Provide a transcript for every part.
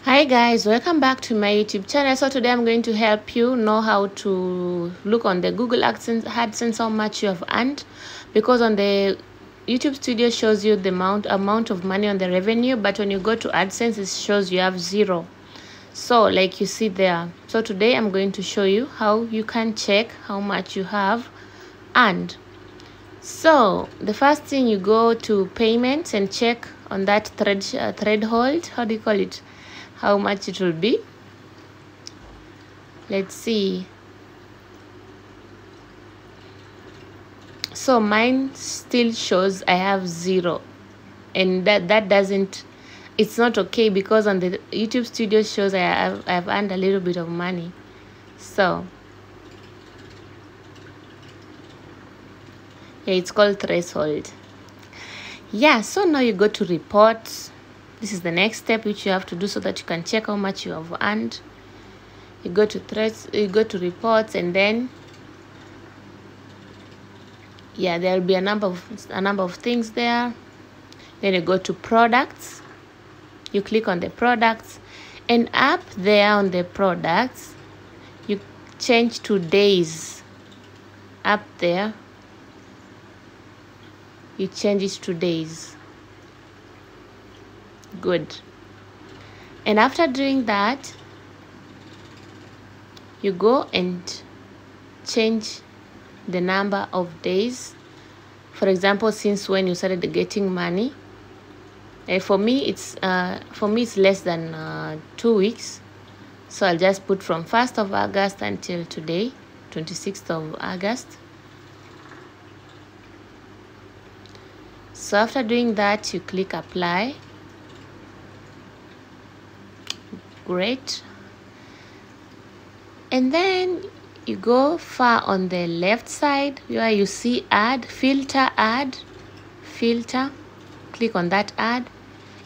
Hi guys, welcome back to my YouTube channel. So today I'm going to help you know how to look on the Google AdSense how much you have earned, because on the YouTube Studio shows you the amount of money on the revenue, but when you go to AdSense it shows you have zero. So like you see there. So today I'm going to show you how you can check how much you have earned. So the first thing, you go to payments and check on that threshold, how do you call it, how much it will be. Let's see. So mine still shows I have zero, and that doesn't, it's not okay, because on the YouTube Studio shows I've earned a little bit of money. So yeah, it's called threshold. Yeah, so now you go to reports. This is the next step which you have to do so that you can check how much you have earned. You go to reports, and then yeah, there will be a number of things there. Then you go to products. You click on the products, and up there on the products you change to days. Up there you change it to days. Good. And after doing that, you go and change the number of days. For example, since when you started getting money. For me it's less than 2 weeks, so I'll just put from 1st of August until today, 26th of August. So after doing that, you click apply. Great. And then you go far on the left side where you see add filter. Click on that add,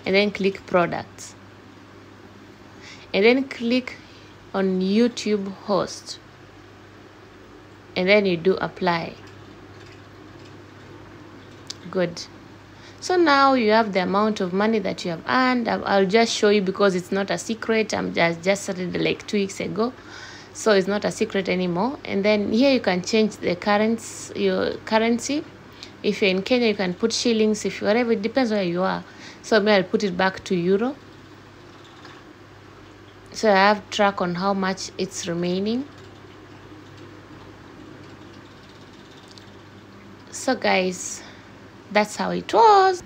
and then click products, and then click on YouTube host, and then you do apply. Good. So now you have the amount of money that you have earned. I'll just show you because it's not a secret. I'm just started like 2 weeks ago, so it's not a secret anymore. And then here you can change the your currency. If you're in Kenya, you can put shillings. If you're wherever, it depends where you are. So maybe I'll put it back to euro, so I have track on how much it's remaining. So guys, that's how it was.